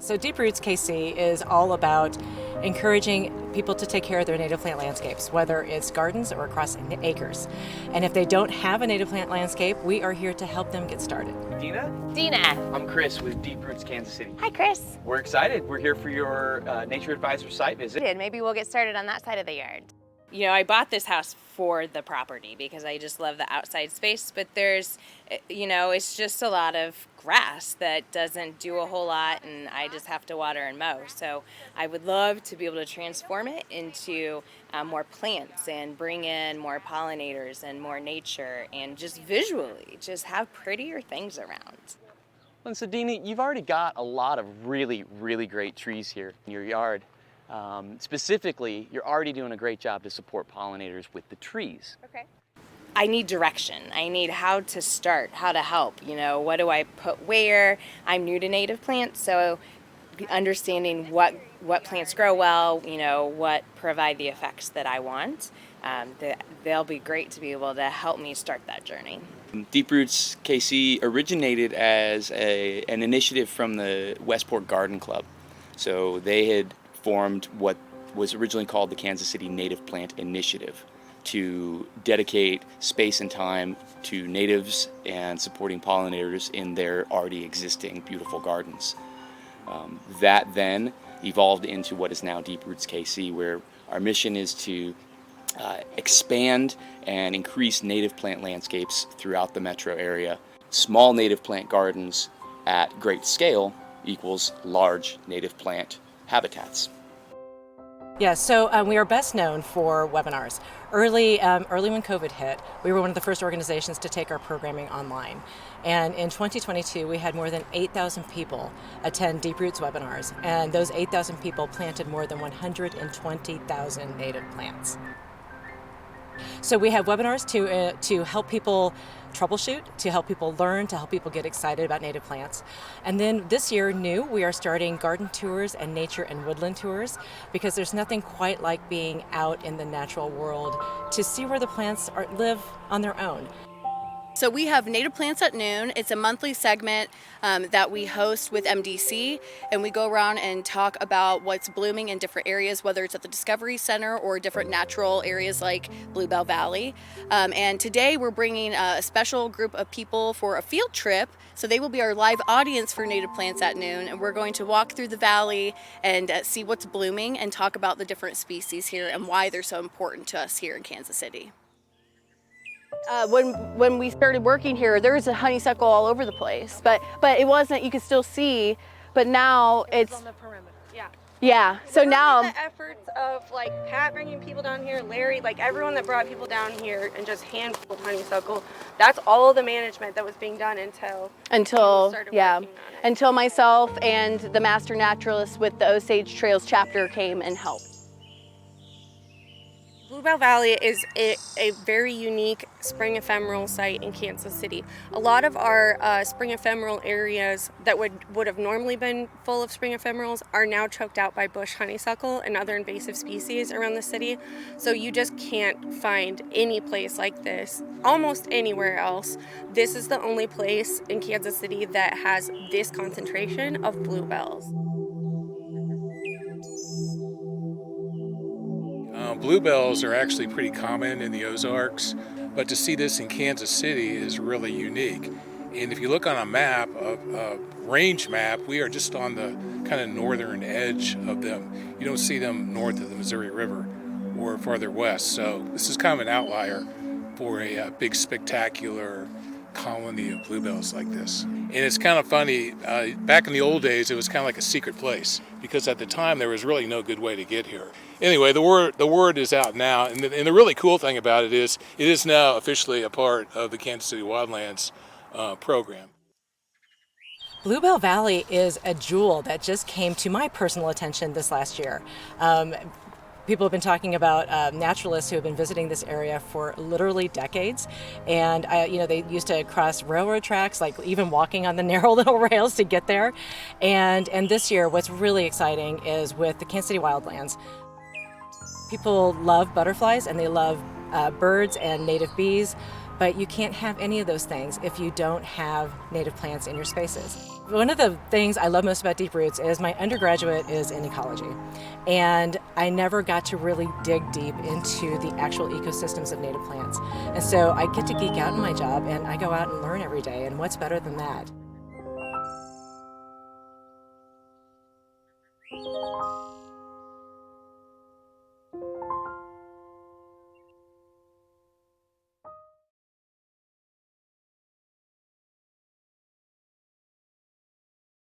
So Deep Roots KC is all about encouraging people to take care of their native plant landscapes, whether it's gardens or across acres. And if they don't have a native plant landscape, we are here to help them get started. Dina? Dina. I'm Chris with Deep Roots Kansas City. Hi, Chris. We're excited. We're here for your Nature Advisor site visit. Maybe we'll get started on that side of the yard. You know, I bought this house for the property because I just love the outside space, but there's, it's just a lot of grass that doesn't do a whole lot, and I just have to water and mow. So I would love to be able to transform it into more plants and bring in more pollinators and more nature, and just visually just have prettier things around. And so Dina, you've already got a lot of really, really great trees here in your yard. Specifically, you're already doing a great job to support pollinators with the trees. Okay. I need direction. I need how to start, how to help. What do I put where? I'm new to native plants, so understanding what plants grow well, what provide the effects that I want, they'll be great to be able to help me start that journey. Deep Roots KC originated as an initiative from the Westport Garden Club. So they had formed what was originally called the Kansas City Native Plant Initiative to dedicate space and time to natives and supporting pollinators in their already existing beautiful gardens. That then evolved into what is now Deep Roots KC, where our mission is to expand and increase native plant landscapes throughout the metro area. Small native plant gardens at great scale equals large native plant habitats. Yeah, so we are best known for webinars. Early when COVID hit, we were one of the first organizations to take our programming online. And in 2022, we had more than 8,000 people attend Deep Roots webinars, and those 8,000 people planted more than 120,000 native plants. So we have webinars to help people troubleshoot, to help people learn, to help people get excited about native plants. And then this year, we are starting garden tours and nature and woodland tours, because there's nothing quite like being out in the natural world to see where the plants live on their own. So we have Native Plants at Noon. It's a monthly segment that we host with MDC, and we go around and talk about what's blooming in different areas, whether it's at the Discovery Center or different natural areas like Bluebell Valley. And today we're bringing a special group of people for a field trip. So they will be our live audience for Native Plants at Noon, and we're going to walk through the valley and see what's blooming and talk about the different species here and why they're so important to us here in Kansas City. When we started working here, there was a honeysuckle all over the place, but it wasn't. You could still see, but now it's on the perimeter. Yeah. Yeah. So now the efforts of like Pat bringing people down here, Larry, like everyone that brought people down here and just handful of honeysuckle. That's all the management that was being done until yeah, until myself and the master naturalist with the Osage Trails chapter came and helped. Bluebell Valley is a very unique spring ephemeral site in Kansas City. A lot of our spring ephemeral areas that would have normally been full of spring ephemerals are now choked out by bush honeysuckle and other invasive species around the city. So you just can't find any place like this almost anywhere else. This is the only place in Kansas City that has this concentration of bluebells. Bluebells are actually pretty common in the Ozarks, but to see this in Kansas City is really unique. And if you look on a map, a range map, we are just on the kind of northern edge of them. You don't see them north of the Missouri River or farther west. So this is kind of an outlier for a big spectacular colony of bluebells like this. And it's kind of funny, back in the old days it was kind of like a secret place, because at the time there was really no good way to get here. Anyway, the word is out now, and the really cool thing about it is now officially a part of the Kansas City Wildlands program. Bluebell Valley is a jewel that just came to my personal attention this last year. People have been talking about naturalists who have been visiting this area for literally decades, and they used to cross railroad tracks, like even walking on the narrow little rails to get there. And this year, what's really exciting is with the Kansas City Wildlands, people love butterflies and they love birds and native bees, but you can't have any of those things if you don't have native plants in your spaces. One of the things I love most about Deep Roots is my undergraduate is in ecology, and I never got to really dig deep into the actual ecosystems of native plants. And so I get to geek out in my job, and I go out and learn every day, and what's better than that?